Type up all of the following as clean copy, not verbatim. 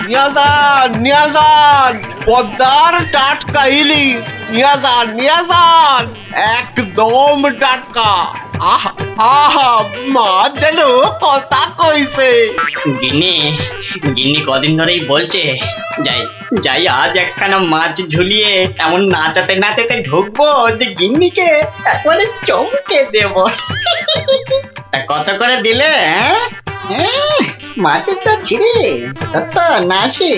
নিয়ে যান পদ্মার টাটকা ইলিশ নিয়ে যান একদম টাটকা। আহা আহা মাছ যেন কথা কইছে। গিন্নি গিন্নি কদিন ধরেই বলছে যাই যাই আজ একখানা মাছ ঝুলিয়ে এমন নাচাতে নাচাতে ঢুকবো যে গিন্নিকে একবারে চমকে দেব। তা কত করে দিলে? মাছের চা ছিঁড়ে কত না আসে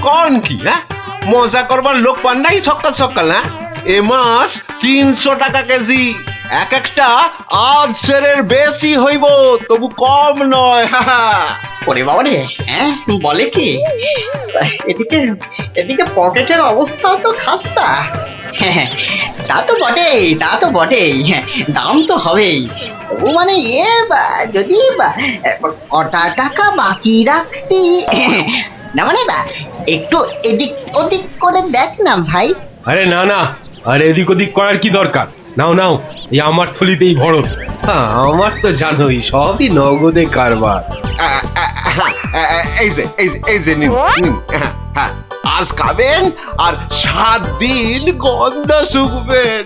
কোন কি মজা করবার লোক পান নাই সকাল সকাল। এ মাছ 300 টাকা কেজি। এক একটা আধ সেরের বেশি হইব, তবু কম নয়। ওরে বাবা রে, বলে কি? এদিকে এদিকে পকেটের অবস্থা তো খাস্তা। তা তো বটেই দাম তো হবেই। ও মানে যদি কটা টাকা বাকি রাখি না, মানে একটু এদিক ওদিক করে দেখ না ভাই। আরে না না, আরে এদিক ওদিক করার কি দরকার? নাও নাও, এই আমার থলিতেই ভরো। আমার তো জানোই সবই নগদে কারবার। এই যে নিন। আজ খাবেন আর 7 দিন গন্ধ শুকবেন।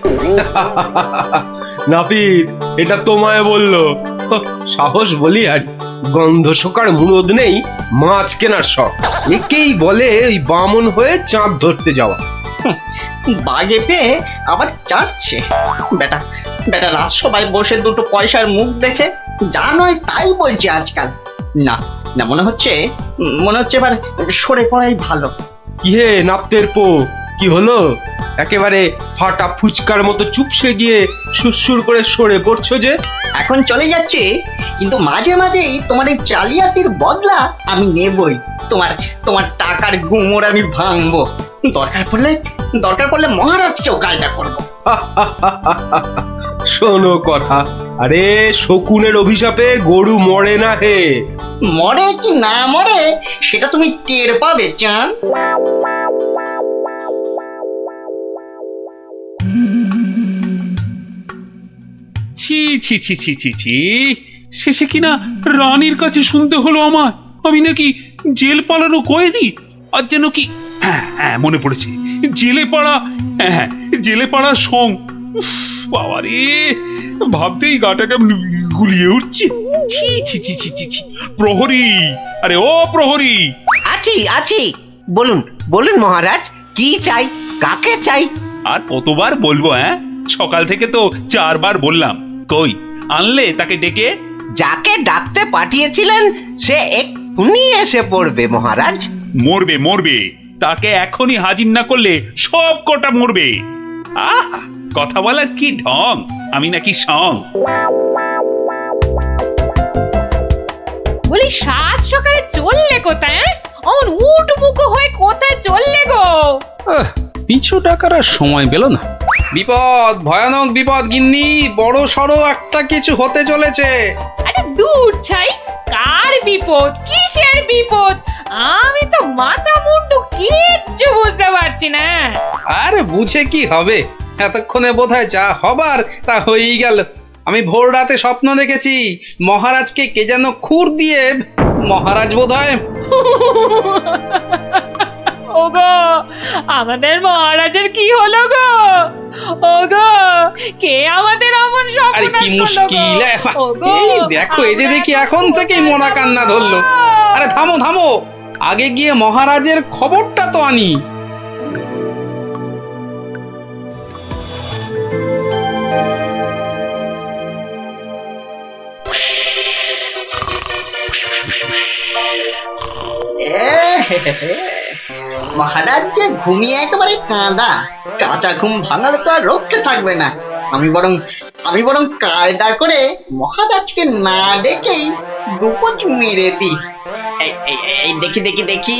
নাপিত এটা তোমায় বললো? সাহস বলি আর গন্ধ শোকার মুরদ নেই মাছ কেনার শখ। একেই বলে ওই বামন হয়ে চাঁদ ধরতে যাওয়া। বাগে পেয়ে আবার চাটছে বেটা। রাজসভায় বসে দুটো পয়সার মুখ দেখে যা নয় তাই বলছে আজকাল। না না, মনে হচ্ছে এবার সরে পড়াই ভালো। কি হে নাপতের পো, কি হলো? একেবারে ফাটা ফুচকার মতো চুপসে গিয়ে সুরসুর করে সরে পড়ছো যে? এখন চলে যাচ্ছে, কিন্তু মাঝে মাঝেই তোমার এই জালিয়াতির বদলা আমি নেবই। তোমার টাকার গুমর আমি ভাঙবো। দরকার পড়লে মহারাজকেও কায়দা করবো। শোনো কথা, আরে শকুনের অভিশাপে গরু মরে না হে। মরে কি না মরে সেটা তুমি টের পাবে চাঁদ। ছি ছি ছি ছি ছি ছি, শেষে কিনা রানীর কাছে শুনতে হলো আমার আমি নাকি জেল পালানো কয়েদি। আর যেন কি মনে পড়েছে, জেলে পাড়ার সং। বাবারে, ভাবতেই গাটা কেমন গুলিয়ে উঠছে। ছি ছি ছি ছি ছি ছি। প্রহরী, আরে ও প্রহরী। আছি বলুন মহারাজ, কি চাই, কাকে চাই? আর কতবার বলবো? সকাল থেকে তো 4 বার বললাম, কই আনলে তাকে ডেকে? যাকে ডাকতে পাঠিয়েছিলেন সে এক্ষুনি এসে পড়বে মহারাজ। মরবে, তাকে এখনই হাজির না করলে সব কটা মরবে। কথা বলার কি ঢং, আমি নাকি সং? বলি 7 সকালে চললে কোথায়? অমন উঠবুকো হয়ে কোথায় চললে গো? পিছু টাকার আর সময় পেল না। বিপদ, ভয়ানক বিপদ গিন্নি, বড় সড়ো একটা কিছু হতে চলেছে। আরে দূর ছাই, কার বিপদ, কিসের বিপদ? আমি তো মাথা মুন্ডু কিচ্ছু বুঝতে পারছি না। আরে বুঝে কি হবে, এতক্ষণে বোধহয় যা হবার তা হয়েই গেল। আমি ভোর রাতে স্বপ্ন দেখেছি মহারাজকে কে যেন খুর দিয়ে, মহারাজ বোধহয়। ওগো, আমাদের মহারাজের কি হলো গো? ওগো, কে আমাদের অমন স্বপ্ন? আরে কি মুশকিল! এই দেখো, এই যে দেখি এখন থেকেই মনা কান্না ধরলো। আরে থামো, আগে গিয়ে মহারাজের খবরটা তো আনি। মহারাজ যে ঘুমিয়ে একেবারে কাঁচা ঘুম ভাঙালে তো আর রক্ষে থাকবে না। আমি বরং কায়দা করে মহারাজকে না ডেকেই দুপোচ মেরে দিই। এই দেখি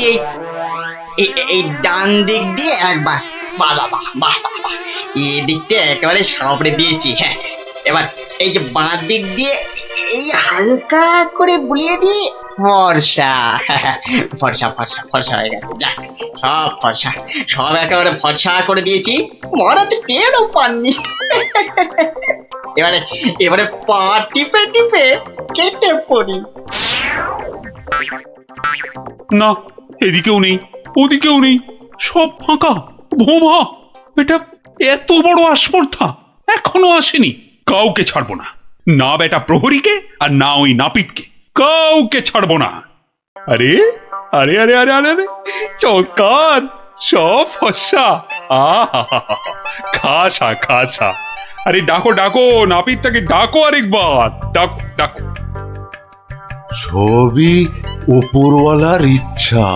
এই ডান দিক দিয়ে একবার, বাহ, এই দিকটা একেবারে সাবড়ে দিয়েছি। এবার এই যে বাঁ দিক দিয়ে এই হালকা করে বুলিয়ে দিয়ে ফর্সা হয়ে গেছে। যাক, সব একেবারে ফর্সা করে দিয়েছি, মহারাজ টেরও পাননি। এবারে পা টিপে কেটে পড়ি। না, এদিকেও নেই, ওদিকেও নেই, সব ফাঁকা, ভোমা। এটা এত বড় আস্পর্ধা এখনো আসেনি। কাউকে ছাড়বো না, না বেটা প্রহরীকে আর না ওই নাপিতকে, কাউকে ছাড়বো না। আরে আরে আরে আরে আরে আরে চৌকাত, সব ফর্সা। আহা, খাসা খাসা। আরে ডাকো ডাকো, নাপিতটাকে ডাকো আরেকবার, ডাকো ডাকো। সবই ওপরওয়ালার ইচ্ছা।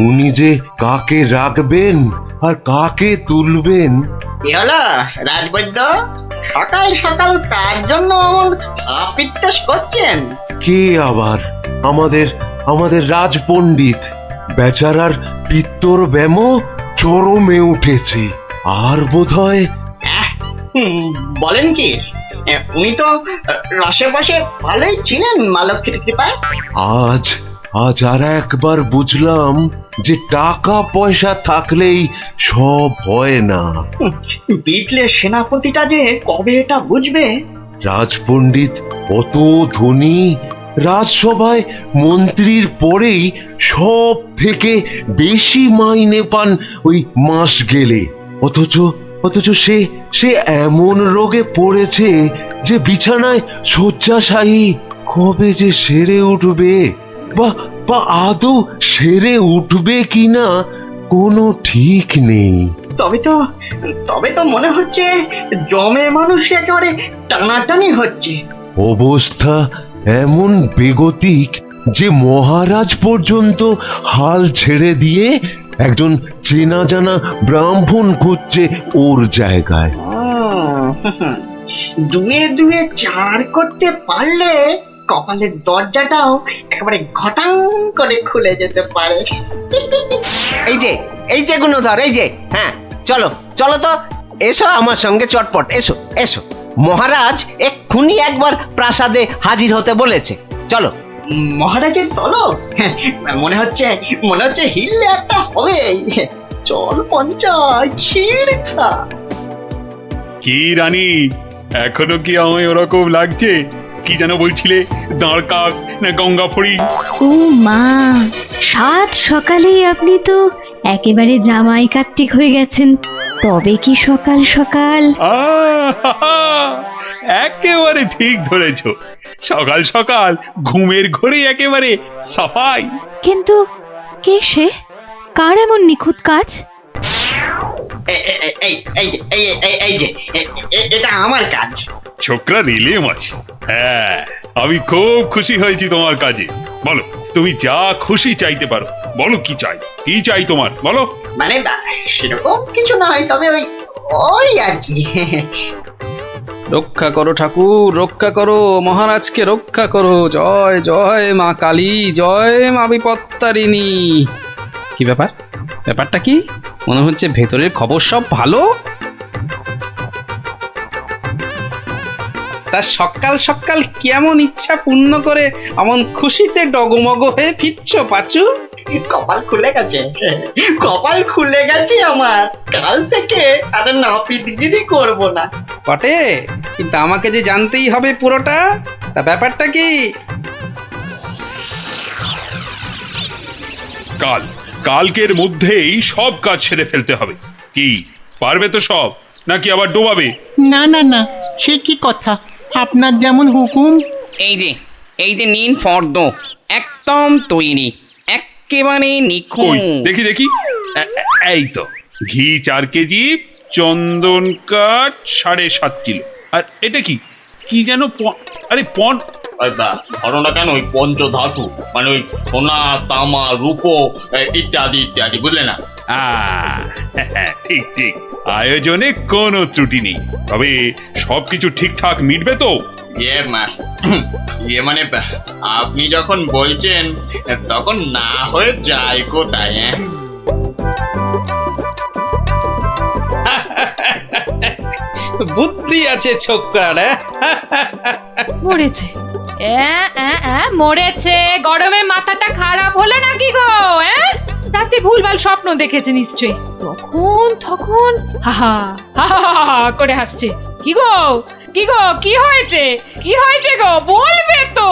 উনি যে কাকে রাখবেন আর কাকে তুলবেন। কি হলো রাজবৈদ্য, সকাল সকাল তার জন্য অমন আপিত্তাস করছেন? কে আবার? আমাদের রাজপণ্ডিত বেচারার পিত্তর ব্যামো চরমে উঠেছে। আর বোধহয় বলেন কি, উনি তো রসে বসে ভালোই ছিলেন মা লক্ষ্মীর কৃপায়। আজ আর একবার বুঝলাম যে টাকা পয়সা থাকলেই সব হয় না। বিটলে সেনাপতিটা যে কবে এটা বুঝবে। রাজপণ্ডিত অত ধনী, রাজসভায় মন্ত্রীর পরেই সব থেকে বেশি মাইনে পান ওই মাস গেলে। অথচ সে এমন রোগে পড়েছে যে বিছানায় শয্যাশায়ী। কবে যে সেরে উঠবে বা আদৌ সেরে উঠবে কিনা কোনো ঠিক নেই। তবে তো মনে হচ্ছে জমে মানুষ একেবারে টানাটানি হচ্ছে। অবস্থা এমন বেগতিক যে মহারাজ পর্যন্ত হাল ছেড়ে দিয়ে একজন চেনা জানা ব্রাহ্মণ খুঁজছে ওর জায়গায়। দুয়ে দুয়ে চার করতে পারলে কপালের দরজাটাও একেবারে ঘটাং করে খুলে যেতে পারে। এই যে গুণধর, এই যে, হ্যাঁ চলো চলো তো, এসো আমার সঙ্গে চটপট, এসো এসো। মহারাজ এক্ষুনি একবার প্রাসাদে হাজির হতে বলেছে, চলো। মহারাজের তলব? মনে হচ্ছে হিললে একটা হবে। চল পঞ্চায়, ক্ষীর খা। কি রানী, এখনো কি আমায় ওরকম লাগছে? কি যেন বলছিলে, দাঁড় কাক না গঙ্গা ফড়ি? ও মা, সাত সকালেই আপনি তো একেবারে জামাই কার্তিক হয়ে গেছেন। তবে কি সকাল সকাল? আহা, একেবারে ঠিক ধরেছ। সকাল সকাল ঘুমের ঘরে একেবারে সাফাই। কিন্তু কে সে? কার এমন নিখুঁত কাজ? এটা আমার কাজ। ছোকরা রিলে মাছ। হ্যাঁ, আমি খুব খুশি হয়েছি তোমার কাজে। বলো, তুমি যা খুশি চাইতে পারো। বলো কি চাই, কি চাই তোমার, বলো। মানে সেরকম কিছু নয়, তবে ওই আর কি। রক্ষা করো ঠাকুর, রক্ষা করো, মহারাজকে রক্ষা করো। জয় জয় মা কালী, জয় মা বিপত্তারিণী। কি ব্যাপারটা কি? মনে হচ্ছে ভেতরের খবর সব ভালো। তা সকাল সকাল কেমন ইচ্ছা পূর্ণ করে এমন খুশিতে ডগমগ হয়ে ফিরছ পাচু? কপাল খুলে গেছে আমার। কাল থেকে আর নাপিতগিরি করব না। বটে, কিন্তু আমাকে যে জানতেই হবে পুরোটা। তা ব্যাপারটা কি? কালকের মধ্যেই সব কাজ সেরে ফেলতে হবে। কি পারবে তো সব, নাকি আবার ডোবাবে? না, সে কি কথা, আপনার যেমন হুকুম। এই যে নিন ফর্দ, একদম তৈরি, একেবারে কই নিখুঁত। দেখি এই তো, ঘি 4 কেজি, চন্দন কাঠ 7.5 কিলো। আর এটা কি যেন আরে ঘটনা কেন ওই পঞ্চধাতু, মানে ওই সোনা, তামা, রূপো ইত্যাদি ইত্যাদি, বুঝলে না? ঠিক, আয়োজনে কোনো ত্রুটি নেই। তবে সবকিছু ঠিকঠাক মিটবে তো? মানে আপনি যখন বলছেন তখন না হয়ে যায় কোথায়? বুদ্ধি আছে ছোকরার। মরেছে, মরেছে। গরমে মাথাটা খারাপ হলো নাকি গো? রাতে ভুলভাল স্বপ্ন দেখেছে নিশ্চয়ই। তখন হাহা করে হাসছে। কি গো কি হয়েছে গো, বলবে তো?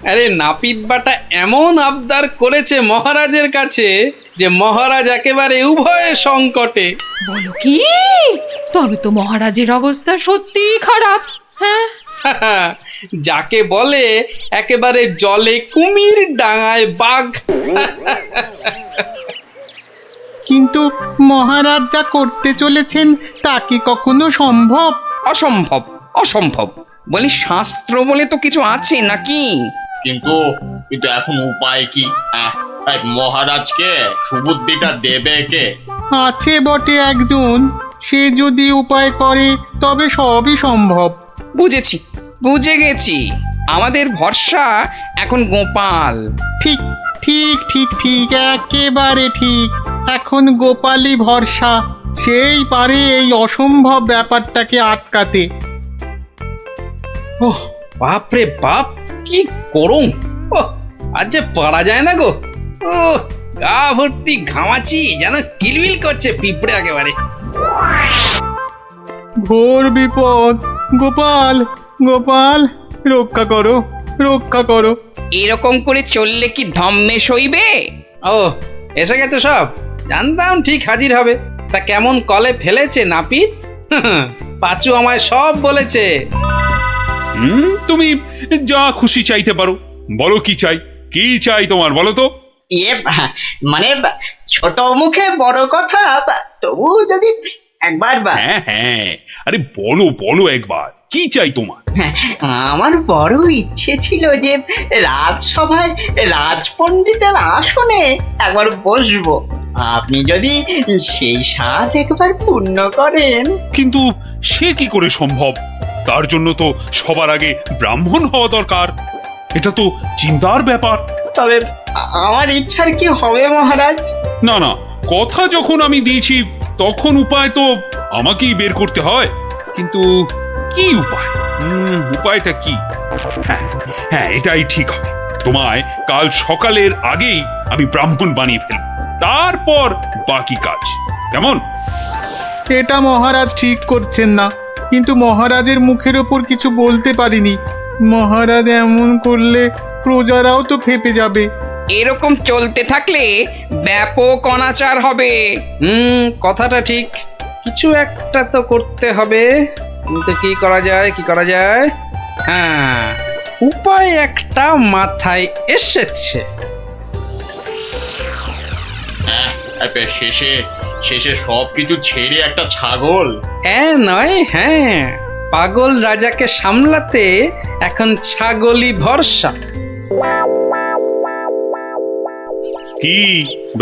আরে নাপিত বাটা এমন আবদার করেছে মহারাজের কাছে যে মহারাজ একেবারে উভয় সংকটে। বলো কি? তবে তো মহারাজের অবস্থা সত্যি খারাপ। হ্যাঁ, যাকে বলে একেবারে জলে কুমির ডাঙায় বাঘ। কিন্তু মহারাজ যা করতে চলেছেন তা কি কখনো সম্ভব? অসম্ভব, অসম্ভব। বলি শাস্ত্র বলে তো কিছু আছে নাকি? কিন্তু কিন্তু এখন উপায় কি? এই মহারাজকে সুবুদ্ধিটা দেবে কে? আছে বটে একজন, সে যদি উপায় করে তবে সবই সম্ভব। বুঝেছি, বুঝে গেছি। আমাদের ভরসা এখন গোপাল। ঠিক ঠিক ঠিক ঠিক, একেবারে ঠিক। এখন গোপালই ভরসা, সেই পারে এই অসম্ভব ব্যাপারটাকে আটকাতে। ওহ বাপরে বাপ, কি করুম! ওহ, আজ যে পারা যায় না গো। ও গা ভর্তি ঘামাচি, যেন কিলবিল করছে পিঁপড়ে একেবারে। ঘোর বিপদ, গোপাল গোপাল, রক্ষা করো রক্ষা করো। এরকম করে চললে কি ধম্মে সইবে? ও এসে গেছে সব, জানতাম ঠিক হাজির হবে। তা কেমন কলে ফেলেছে নাপিত? পাঁচু আমায় সব বলেছে। তুমি যা খুশি চাইতে পারো। বলো কি চাই, কি চাই তোমার, বলো তো। মানে ছোট মুখে বড় কথা, তবু যদি একবার হ্যাঁ হ্যাঁ, আরে বলো বলো একবার, কি চাই তোমার? আমার বড় ইচ্ছে ছিল যে রাজসভায় রাজপণ্ডিতের আসনে একবার বসবো। আপনি যদি সেই স্বাদ একবার পূর্ণ করেন। কিন্তু সে কি করে সম্ভব? তার জন্য তো সবার আগে ব্রাহ্মণ হওয়া দরকার। এটা তো চিন্তার ব্যাপার। তবে আমার ইচ্ছার কি হবে মহারাজ? না না, কথা যখন আমি দিয়েছি তখন উপায় তো আমাকেই বের করতে হয়। কিন্তু কি উপায়? উপায়টা কি? হ্যাঁ হ্যাঁ, এটাই ঠিক হবে। তোমায় কাল সকালের আগেই আমি ব্রাহ্মণ বানিয়ে ফেলব, তারপর বাকি কাজ। কেমন? এটা মহারাজ ঠিক করছেন না, কিন্তু মহারাজের মুখের ওপর কিছু বলতে পারিনি। মহারাজ এমন করলে প্রজারাও তো ফেপে যাবে। এরকম চলতে থাকলে ব্যাপক অনাচার হবে। কথাটা ঠিক, কিছু একটা তো করতে হবে। কিন্তু কি করা যায়, কি করা যায়? হ্যাঁ, উপায় একটা মাথায় এসেছে। শেষে শেষে সবকিছু ছেড়ে একটা ছাগল? হ্যাঁ নয়, হ্যাঁ, পাগল রাজাকে সামলাতে এখন ছাগলই ভরসা। কি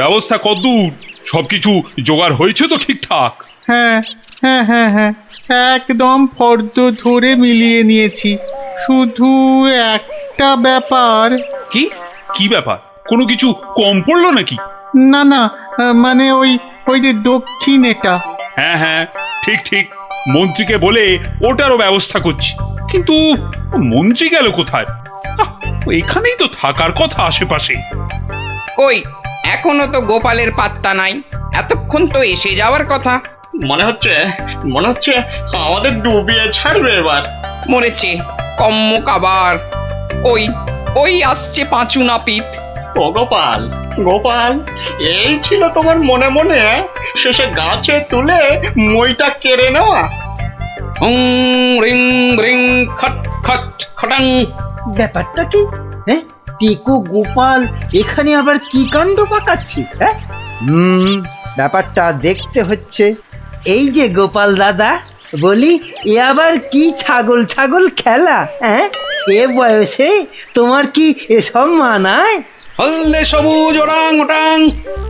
ব্যবস্থা কদ্দূর? সবকিছু জোগাড় হয়েছে তো ঠিকঠাক? হ্যাঁ হ্যাঁ হ্যাঁ হ্যাঁ, একদম ফর্দ ধরে মিলিয়ে নিয়েছি। শুধু একটা ব্যাপার। কি কি ব্যাপার? কোনো কিছু কম পড়লো নাকি? না না, মানে ওই ওই যে দক্ষিণ এটা। হ্যাঁ হ্যাঁ, ঠিক ঠিক, মন্ত্রীকে বলে ওটারও ব্যবস্থা করছি। কিন্তু মন্ত্রী গেল কোথায়? এখানেই তো থাকার কথা আশেপাশে। কই, এখনো তো গোপালের পাত্তা নাই। এতক্ষণ তো এসে যাওয়ার কথা। মনে হচ্ছে আমাদের ডুবিয়ে ছাড়বে এবার। মরেছে কম্মক আবার। ওই ওই আসছে পাঁচু নাপিত। ও গোপাল, গোপাল, এই ছিল তোমার মনে মনে শেষে গাছে তুলে মইটা কেড়ে নেওয়া? রিং রিং খট খট খটাং। ব্যাপারটা কি? হ্যাঁ, টিকু গোপাল এখানে আবার কি কাণ্ড পাকাচ্ছি? হ্যাঁ, ব্যাপারটা দেখতে হচ্ছে। এই যে গোপাল দাদা, বলি এ আবার কি ছাগল ছাগল খেলা? হ্যাঁ, এ বয়সে তোমার কি এসব মানায়? হলদে সবুজ ওরাং ওটাং,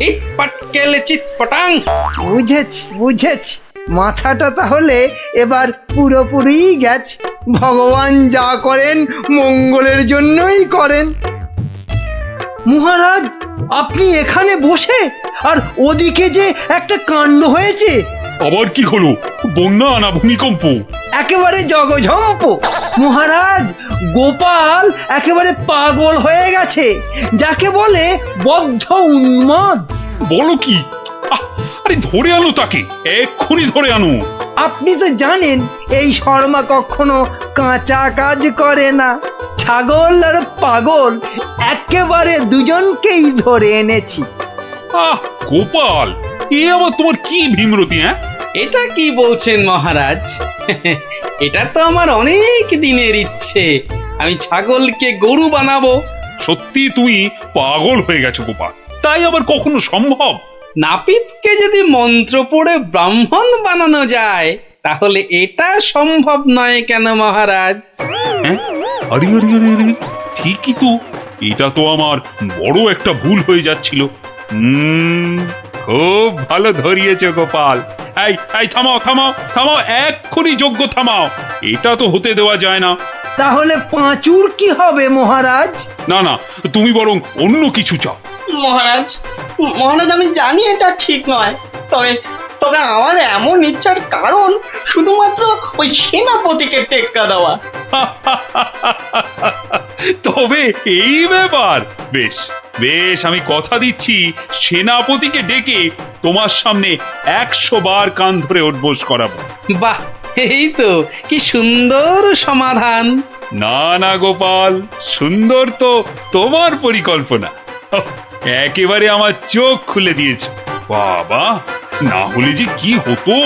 ইট পাটকেল চিত পটাং। বুঝেছি বুঝেছি, মাথাটা তাহলে এবার পুরোপুরি গেছে। ভগবান যা করেন মঙ্গলের জন্যই করেন। মহারাজ, আপনি এখানে বসে, আর ওদিকে যে একটা কাণ্ড হয়েছে। আবার কি হলো? বন্যা না ভূমিকম্প? একেবারে জগঝম্প। মহারাজ, গোপাল একেবারে পাগল হয়ে গেছে, যাকে বলে বদ্ধ উন্মাদ। বলো কি? আরে ধরে আনো তাকে, এক্ষুনি ধরে আনো। আপনি তো জানেন এই শর্মা কখনো কাঁচা কাজ করে না। ছাগল আর পাগল একেবারে দুজনকেই ধরে এনেছি। আহ গোপাল, এ আবার তোমার কি ভীমরতি? হ্যাঁ, এটা কি বলছেন মহারাজ? এটা তো আমার অনেক দিনের ইচ্ছে, আমি ছাগলকে গরু বানাবো। সত্যি তুমি পাগল হয়ে গেছো গোপাল, তাই আবার কখনো সম্ভব? নাপিতকে যদি মন্ত্র পড়ে ব্রাহ্মণ বানানো যায়, তাহলে এটা সম্ভব নয় কেন মহারাজ? হ্যাঁ, আরে আরে আরে আরে, ঠিকই তো, এটা তো আমার বড় একটা ভুল হয়ে যাচ্ছিল। খুব ভালো ধরিয়েছ গোপাল। এই এই থামাও থামাও থামাও, এক্ষুনি যজ্ঞ থামাও, এটা তো হতে দেওয়া যায় না। তাহলে পাঁচুর কি হবে মহারাজ? না না, তুমি বরং অন্য কিছু চাও। মহারাজ, মহারাজ আমি জানি এটা ঠিক নয়, তবে তবে আমার এমন ইচ্ছার কারণ শুধুমাত্র ওই সেনাপতিকে টেক্কা দেওয়া। তবে এই ব্যাপার, বেশ বেশ, আমি কথা দিচ্ছি সেনাপতিকে ডেকে তোমার সামনে 100 বার কান ধরে উঠবোস করাবো। বাহ, এই তো কি সুন্দর সমাধান। না না গোপাল, সুন্দর তো তোমার পরিকল্পনা, একেবারে আমার চোখ খুলে দিয়েছে। বাবা, না হলে যে কি হতো।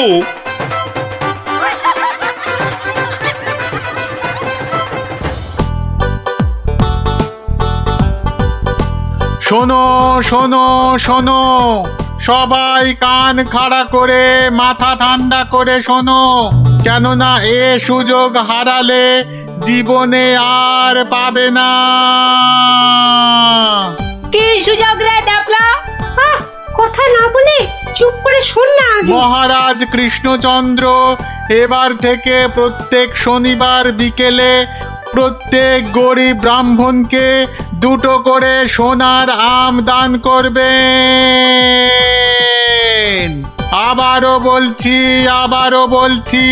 শোনো শোনো শোনো, সবাই কান খাড়া করে মাথা ঠান্ডা করে শোনো, কেননা এ সুযোগ হারালে জীবনে আর পাবে না। কি সুযোগ রে ডাবলা? কথা না বলে চুপ করে শোন না। মহারাজ কৃষ্ণচন্দ্র এবার থেকে প্রত্যেক শনিবার বিকেলে প্রত্যেক গরিব ব্রাহ্মণকে 2টো করে সোনার আম দান করবেন। আবারও বলছি আবারও বলছি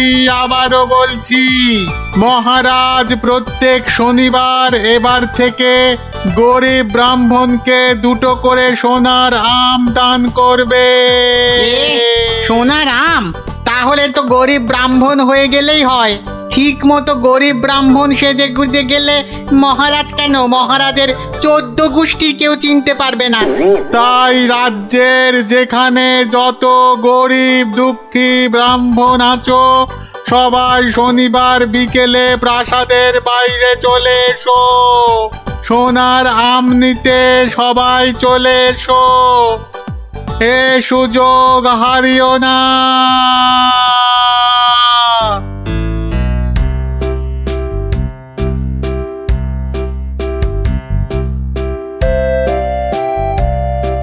আবারও বলছি, মহারাজ প্রত্যেক শনিবার এবার থেকে গরিব ব্রাহ্মণকে 2টো করে সোনার আম দান করবে। সোনার আম? তাহলে তো গরিব ব্রাহ্মণ হয়ে গেলেই হয়। ঠিক মতো গরিব ব্রাহ্মণ সেজে গুজে গেলে মহারাজ কেন, মহারাজের 14 গোষ্ঠী কেউ চিনতে পারবে না। তাই রাজ্যের যেখানে যত গরিব দুঃখী ব্রাহ্মণ আছো, সবাই শনিবার বিকেলে প্রাসাদের বাইরে চলে এসো। সোনার আম নিতে সবাই চলে এসো, এ সুযোগ হারিও না।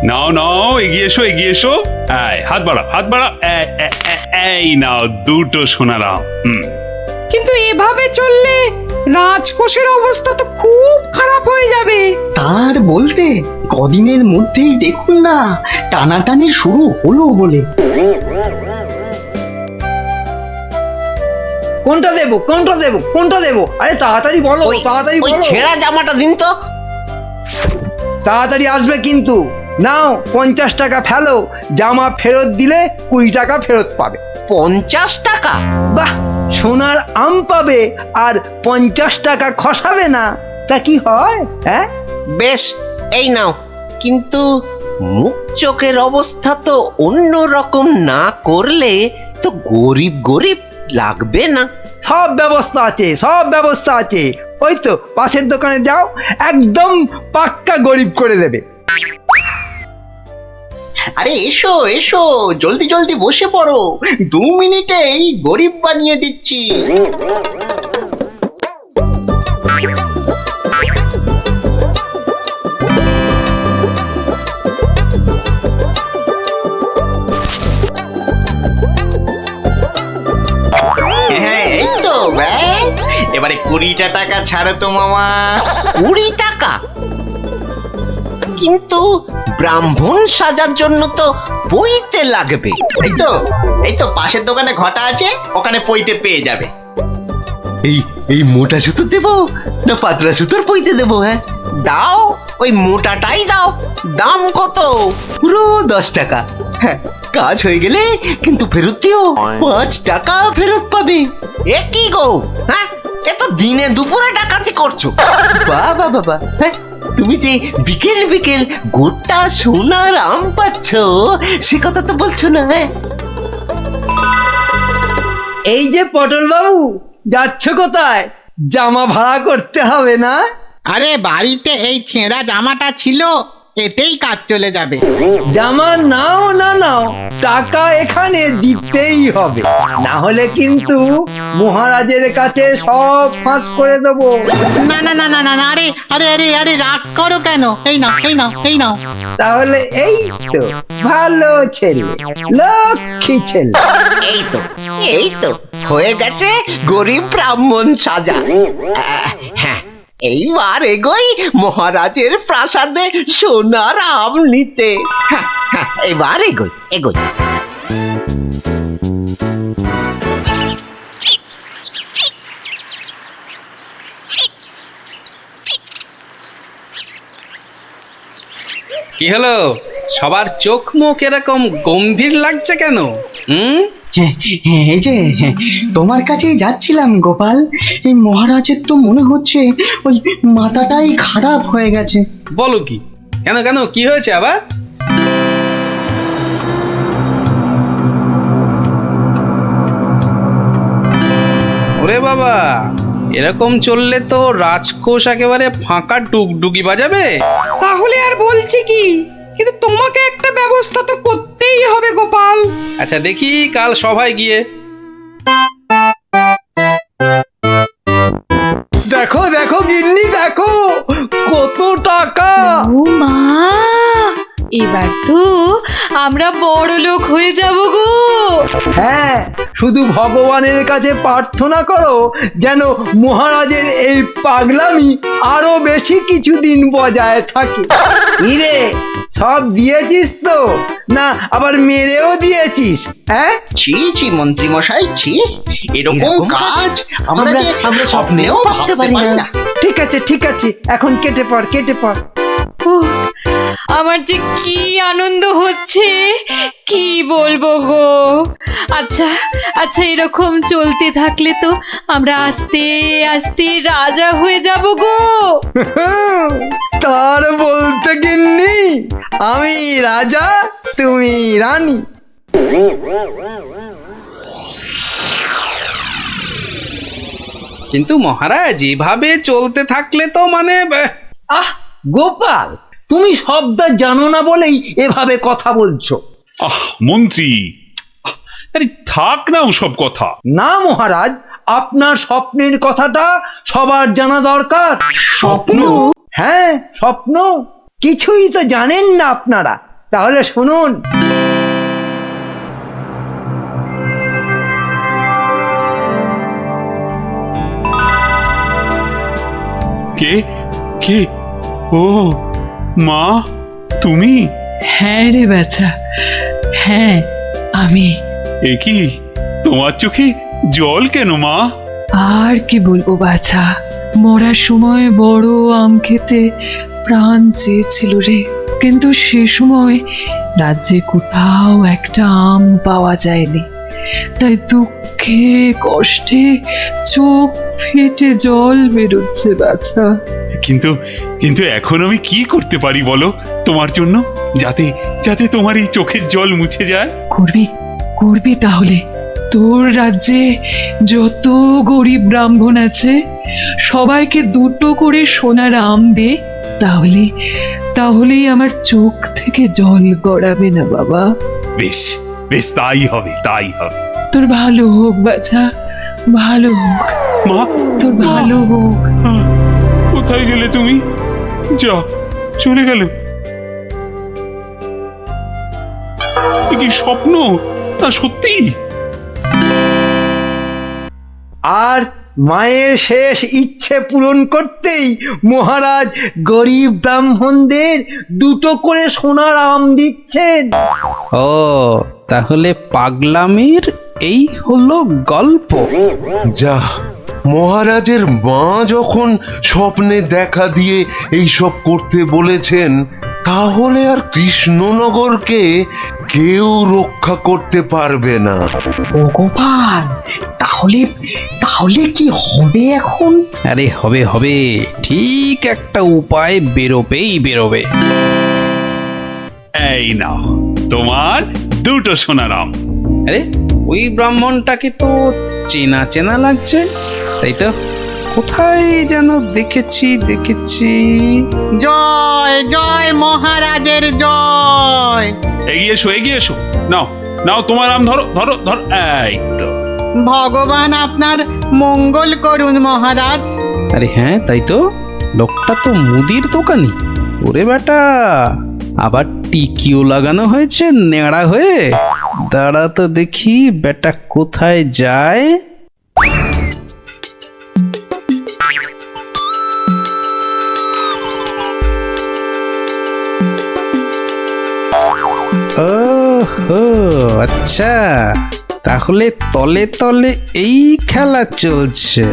নাও নাও, এগিয়ে এসো এগিয়ে এসো, এই হাত বাড়া হাত বাড়া, এই নাও 2টো সোনার আম। কিন্তু এভাবে চললে রাজকোষের অবস্থা তো খুব খারাপ হয়ে যাবে। তার বলতে কদিনের মধ্যেই দেখুন না টানাটানি শুরু হলো বলে। কোনটা দেবো কোনটা দেবো কোনটা দেবো? আরে তাড়াতাড়ি বলো, তাড়াতাড়ি ওই বলো। ছেঁড়া জামাটা দিন তো। তাড়াতাড়ি আসবে কিন্তু। নাও 50 টাকা ফেলো, জামা ফেরত দিলে 20 টাকা ফেরত পাবে। 50 টাকা? বাহ, সোনার আম পাবে আর 50 টাকা খসাবে না, তা কি হয়? হ্যাঁ বেশ, এই নাও, কিন্তু মুখ চোখের অবস্থা তো অন্য রকম না করলে তো গরিব গরিব লাগবে না। সব ব্যবস্থা আছে, সব ব্যবস্থা আছে। ওই তো পাশের দোকানে যাও, একদম পাক্কা গরিব করে দেবে। আরে এসো এসো, জলদি জলদি বসে পড়ো, 2 মিনিটেই গরিব বানিয়ে দিচ্ছি। হ্যাঁ, এই তো ব্যাস, এবারে 20টা টাকা ছাড়ো তো মামা। 20 টাকা? কিন্তু ব্রাহ্মণ সাজার জন্য তো পইতে লাগবে। এই তো পাশের দোকানে ঘটা আছে, ওখানে পইতে পেয়ে যাবে। এই এই মোটা সুতো দেবো না পাতলা সুতোর পইতে দেবো? হ্যাঁ, দাও, ওই মোটাটাই দাও। দাম কত? পুরো 10 টাকা। হ্যাঁ, কাজ হয়ে গেলে কিন্তু ফেরত দিও, 5 টাকা ফেরত পাবে। এ কি গো, হ্যাঁ এ তো দিনে দুপুরে ডাকাতি করছো। বাবা বাবা, হ্যাঁ, তুমি যে বিকেল বিকেল গোটা সোনার আম পাচ্ছ সে কথা তো বলছো না। হ্যাঁ, এই যে পটল বাবু, যাচ্ছ কোথায়? জামা ভাড়া করতে হবে না? আরে বাড়িতে এই ছেঁড়া জামাটা ছিল, এতেই কাজ চলে যাবে। জামা নাও না নাও, টাকা এখানে দিতেই হবে, না হলে কিন্তু মহারাজের কাছে সব ফাঁস করে দেবো। না না না না না না, আরে আরে আরে আরে রাগ করো কেন? এই নাও এই নাও এই নাও। তাহলে এই তো ভালো ছেলে, লক্ষ্মী ছেলে। এই তো হয়ে গেছে গরিব ব্রাহ্মণ সাজা। হ্যাঁ, এইবার এগোই মহারাজের প্রাসাদে সোনার আম নিতে। হ্যাঁ হ্যাঁ, এবার এগোই এগোই। কি হলো, সবার চোখ মুখ এরকম গম্ভীর লাগছে কেন? এই যে তোমার কাছেই যাচ্ছিলাম গোপাল। এই মহারাজের তো মনে হচ্ছে ওই মাথাটাই খারাপ হয়ে গেছে। বলো কি? কেন কেন, কি হয়েছে আবার? ওরে বাবা, এরকম চললে তো রাজকোষ একেবারে ফাঁকা ডুগডুগি বাজাবে। তাহলে আর বলছি কি, কিন্তু তোমাকে একটা ব্যবস্থা তো করতেই হবে গোপাল। আচ্ছা দেখি কাল সভায় গিয়ে। দেখো দেখো গিন্নি, দেখো কত টাকা। ও মা, এবার তো আমরা বড় লোক হয়ে যাব গো। হ্যাঁ, শুধু ভগবানের কাছে প্রার্থনা করো যেন মহারাজের এই পাগলামি আরো বেশি কিছুদিন বজায় থাকে। ইরে, সব দিয়েছিস তো, না আবার মেরেও দিয়েছিস? হ্যাঁ, ছি ছি মন্ত্রী মশাই, ছি, এরকম কাজ আমরা স্বপ্নেও ভাবতে পারি না। ঠিক আছে ঠিক আছে, এখন কেটে পড় কেটে পড়। উহ, আমার যে কি আনন্দ হচ্ছে কি বলবো গো। আচ্ছা আচ্ছা, এরকম চলতে থাকলে তো আমরা আস্তে আস্তে রাজা হয়ে যাব গো। তার বলতে গিন্নি, আমি রাজা তুমি রানী। কিন্তু মহারাজ, এভাবে চলতে থাকলে তো মানে আহ গোপাল, তুমি শব্দ জানো না বলেই এভাবে কথা বলছো। মন্ত্রী, আরে থাক না ওসব কথা। না মহারাজ, আপনার স্বপ্নের কথাটা সবার জানা দরকার। স্বপ্ন? হ্যাঁ স্বপ্ন, কিছুই তো জানেন না আপনারা। তাহলে শুনুন। কে কে? ও মা, তুমি? হ্যাঁ রে বাছা, হ্যাঁ আমি। এ কি, তোমার চোখে জল কেন মা? আর কি বলবো বাছা, মরার সময় বড় আম খেতে প্রাণ চেয়েছিল রে, কিন্তু সে সময় রাজ্যে কোথাও একটা আম পাওয়া যায়নি। তাই দুঃখে কষ্টে চোখ ফেটে জল বেরোচ্ছে বাছা। কিন্তু কিন্তু এখন আমি কি করতে পারি বলো তোমার জন্য, যাতে যাতে তোমার এই চোখের জল মুছে যায়? করবি করবি তাহলে। তোর রাজ্যে যত গরিব ব্রাহ্মণ আছে সবাইকে দুটো করে সোনার আম দে, তাহলে তাহলেই আমার চোখ থেকে জল গড়াবে না বাবা। বেশ বেশ, তাই হবে তাই হবে। তোর ভালো হোক বাছা, ভালো হোক মা, তোর ভালো হোক। কোথায় গেলে তুমি? যা, চলে গেল। এ কি স্বপ্ন না সত্যি? আর মায়ের শেষ ইচ্ছে পূরণ করতেই মহারাজ গরিব ব্রাহ্মণদের দুটো করে সোনার আম দিচ্ছেন। ও, তাহলে পাগলামির এই হলো গল্প। যা, মহারাজের মা যখন স্বপ্নে দেখা দিয়ে এইসব করতে বলেছেন, তাহলে আর কৃষ্ণনগরকে কেউ রক্ষা করতে পারবে না। ও গোপাল, তাহলে তাহলে কি হবে এখন? আরে হবে হবে, ঠিক একটা উপায় বেরোবেই বেরোবে। এই নাও তোমার দুটো সোনার আম। আরে ওই ব্রাহ্মণটাকে তো চেনা চেনা লাগছে, তাই তো? কোথায় যেন দেখেছি। জয় জয় মহারাজের জয়। এগিয়ে এসো নাও নাও তোমার আম, ধরো ধরো ধরো, এই তো। ভগবান আপনার মঙ্গল করুন মহারাজ। আরে হ্যাঁ, তাই তো, লোকটা তো মুদির দোকানি। ওরে বেটা, আবার টিকিও লাগানো হয়েছে নেড়া হয়ে। দাঁড়া তো দেখি বেটা কোথায় যায়। ওহো আচ্ছা, তাহলে তলে তলে এই খেলা চলছে।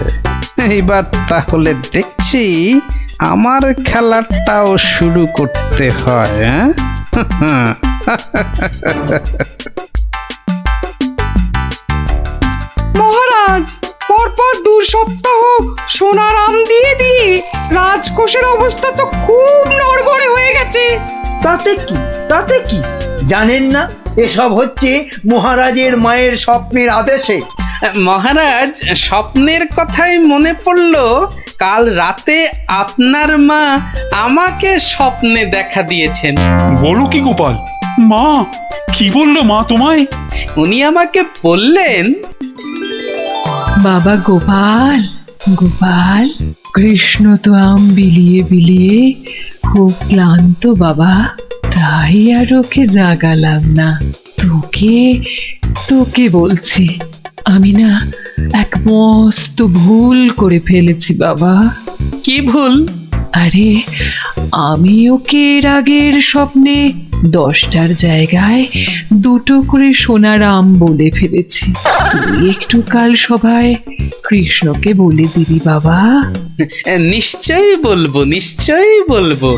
এইবার তাহলে দেখছি আমার খেলাটাও শুরু করতে হয়। হ্যাঁ মহারাজ, পরপর 2 সপ্তাহ সোনার আম দিয়ে দিয়ে রাজকোষের অবস্থা তো খুব নড়বড়ে হয়ে গেছে। তাতে কি জানেন না এসব হচ্ছে মহারাজের মায়ের স্বপ্নের আদেশে। মহারাজ, স্বপ্নের কথাই মনে পড়লো, কাল রাতে আপনার মা আমাকে স্বপ্নে দেখা দিয়েছেন। বলো কি গোপাল? মা কি বললো মা তোমায়? উনি আমাকে বললেন, বাবা গোপাল, গোপাল, কৃষ্ণ তো আম বিলিয়ে বিলিয়ে খুব ক্লান্ত বাবা, তাই আর ওকে জাগালাম না। তোকে বলছি, আমি না এক মস্ত ভুল করে ফেলেছি বাবা। কি ভুল? আরে আমি ওকে এর আগের স্বপ্নে 10টার জায়গায় 2টো করে সোনার আম বলে ফেলেছি। তুই একটু কাল সভায় কৃষ্ণকে বলে দিবি বাবা। নিশ্চয়ই বলবো।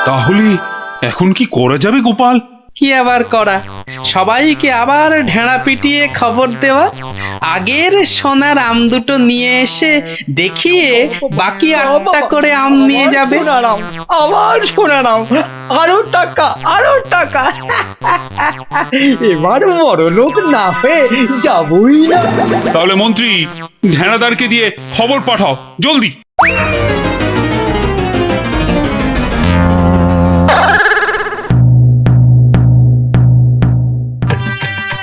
তাহলে এখন কি করা যাবে গোপাল? কি আবার করা, সবাইকে আবার ঢেঁড়া পিটিয়ে খবর দেওয়া, আগের সোনার আম দুটো নিয়ে এসে দেখিয়ে বাকি 8টা করে আম নিয়ে যাবে। আবার শোনালাম, আরো টাকা। এবার বড় লোক না হয়ে যাবই না। তাহলে মন্ত্রী, ঢেঁড়াদারকে দিয়ে খবর পাঠাও জলদি।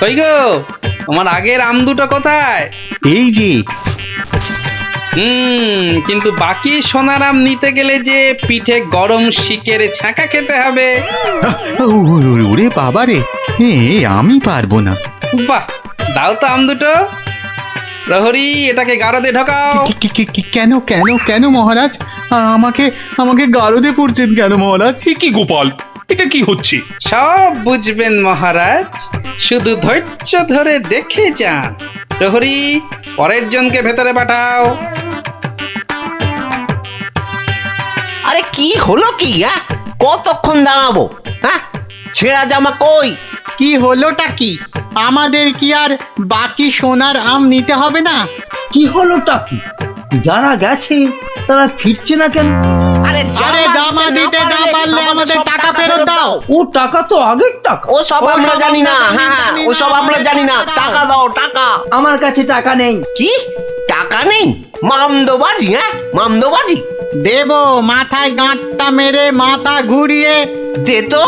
কই গো, তোমার আগের আম দুটো কোথায়? এই যে। কিন্তু বাকি সোনার আম নিতে গেলে যে পিঠে গরম শিকের ছাঁকা খেতে হবে। ওরে বাবা রে, আমি পারবো না। বাহ, দাও তো আম দুটো। প্রহরী, এটাকে গারদে ঢোকাও। কেন মহারাজ? আমাকে গারদে পড়ছেন কেন মহারাজ? কি গোপাল, এটা কি হচ্ছে? সব বুঝবেন মহারাজ, শুধু ধৈর্য ধরে দেখে যান। প্রহরী, পরের জনকে ভেতরে পাঠাও। আরে কি হলো কি? কতক্ষণ দাঁড়াবো? হ্যাঁ, ছেঁড়া জামা কই? কি হলোটা কি? আমাদের কি আর বাকি সোনার আম নিতে হবে না? কি হলোটা কি? যারা গেছে তারা ফিরছে না কেন? আরে জামা দিতে না পারলে আমাদের টাকা ফেরত দাও। ও টাকা তো আগের টাকা। ও সব আমরা জানি না। হ্যাঁ, ও সব আমরা জানি না। টাকা দাও, টাকা। আমার কাছে টাকা নেই। কি টাকা নেই? মামদোবাজি? মামদোবাজি দেব, মাথায় গাঁটটা মেরে মাথা ঘুরিয়ে দে তো।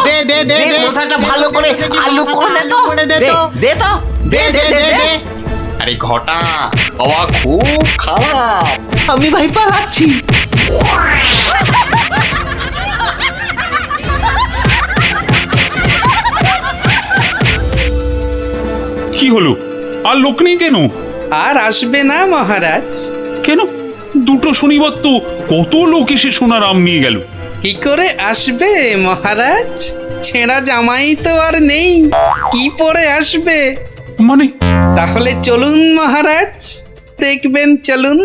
দে মাথাটা ভালো করে আলু করে দে তো। দে। আরে ঘটা, বাবা খুব খারাপ। আমি ভাই পালাচ্ছি। কি হলো? আর লোক নেই কেন? আর আসবে না মহারাজ। কেন? 2টো শনিবার তো কত লোক এসে সোনার আম নিয়ে গেল। কি করে আসবে মহারাজ? ছেঁড়া জামাই তো আর নেই, কি পরে আসবে? মানে? তাহলে চলুন মহারাজ, দেখবেন, চলুন।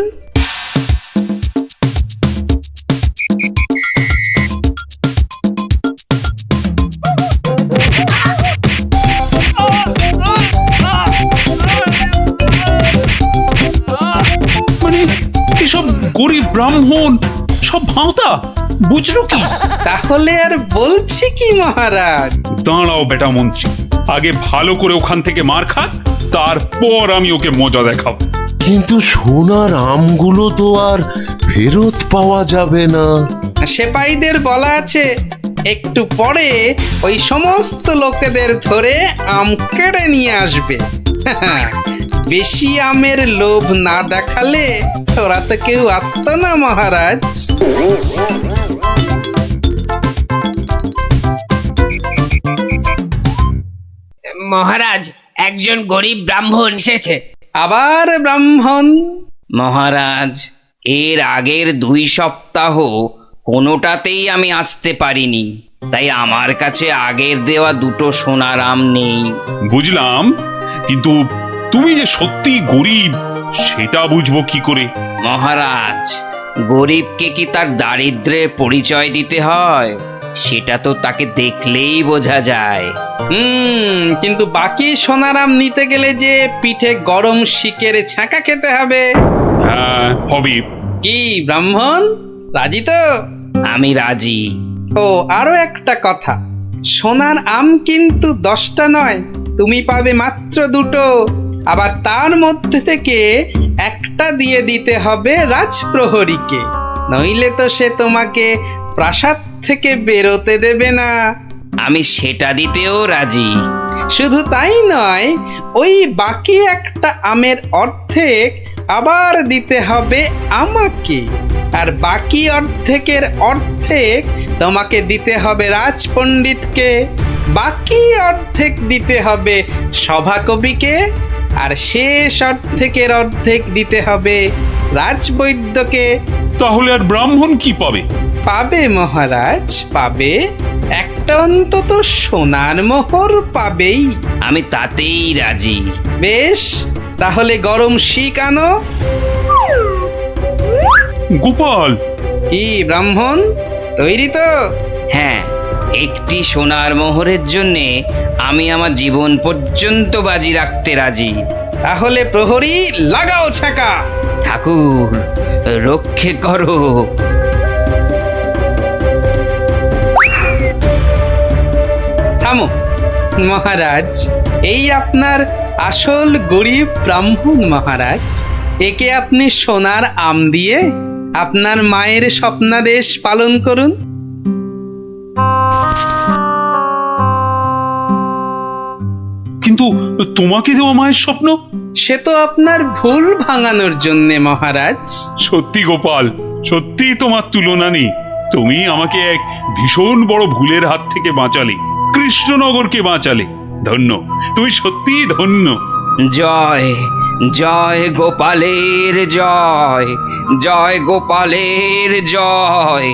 ব্রাহ্মণ সব ভাঁতা, বুঝলো কি? তাহলে আর বলছি কি মহারাজ? দাঁড়াও বেটা মন্ত্রী, আগে ভালো করে ওখান থেকে মার খা, তারপর আমি ওকে মজা দেখাবো। কিন্তু সোনার আমগুলো তো আর ফেরত পাওয়া যাবে না। সেপাইদের বলা আছে একটু পরে ওই সমস্ত লোকেদের ধরে আম কেড়ে নিয়ে আসবে। বেশি আমের লোভ না দেখালে ওরা তো কেউ আসতো না মহারাজ। মহারাজ, একজন গরিব ব্রাহ্মণ এসেছে। আবার ব্রাহ্মণ? মহারাজ, এর আগের 2 সপ্তাহ কোনোটাতেই আমি আসতে পারিনি, তাই আমার কাছে আগের দেওয়া 2টো সোনার আম নেই। বুঝলাম, কিন্তু তুমি যে সত্যি গরিব সেটা বুঝবো কি করে? মহারাজ, গরিবকে কি তার দারিদ্র্যের পরিচয় দিতে হয়? সেটা তো তাকে দেখলেই বোঝা যায়। কিন্তু বাকি সোনারাম নিতে গেলে যে পিঠে গরম শিকের ছাঁকা খেতে হবে। হ্যাঁ, হবে। কি ব্রাহ্মণ, রাজি তো? আমি রাজি। ও আরো একটা কথা, সোনার আম কিন্তু 10টা নয়, তুমি পাবে মাত্র 2টো। আবার তার মধ্যে থেকে একটা দিয়ে দিতে হবে রাজপ্রহরীকে, নইলে তো সে তোমাকে প্রাসাদ থেকে বেরোতে দেবে না। আমি সেটা দিতেও রাজি। শুধু তাই নয়, ওই বাকি একটা আমের অর্ধেক আবার দিতে হবে আমাকে, আর বাকি অর্ধেকের অর্ধেক তোমাকে দিতে হবে রাজপণ্ডিতকে, বাকি অর্ধেক দিতে হবে সভাকবিকে, আর শেষ অর্ধেকের অর্ধেক দিতে হবে রাজবৈদ্যকে। তাহলে আর ব্রাহ্মণ কি পাবে? পাবে মহারাজ, পাবে একটা অন্তত সোনার মোহর পাবেই। আমি তাতেই রাজি। বেশ, তাহলে গরম শিক আনো। গোপাল! কি ব্রাহ্মণ, তৈরি তো? হ্যাঁ, একটি সোনার মোহরের জন্যে আমি আমার জীবন পর্যন্ত বাজি রাখতে রাজি। তাহলে প্রহরী লাগাও ছাকা। ঠাকুর, রক্ষে করো। থামো মহারাজ, এই আপনার আসল গরিব ব্রাহ্মণ মহারাজ। একে আপনি সোনার আম দিয়ে আপনার মায়ের স্বপ্নাদেশ পালন করুন। কিন্তু তোমাকে দেওয়া মায়ের স্বপ্ন? সে তো আপনার ভুল ভাঙানোর জন্যে মহারাজ। সত্যি গোপাল, সত্যি তোমার তুলনা নেই। তুমি আমাকে এক ভীষণ বড় ভুলের হাত থেকে বাঁচালে, কৃষ্ণনগরকে বাঁচালে। ধন্য, তুমি সত্যি ধন্য। জয় জয় গোপালের জয়, জয় গোপালের জয়।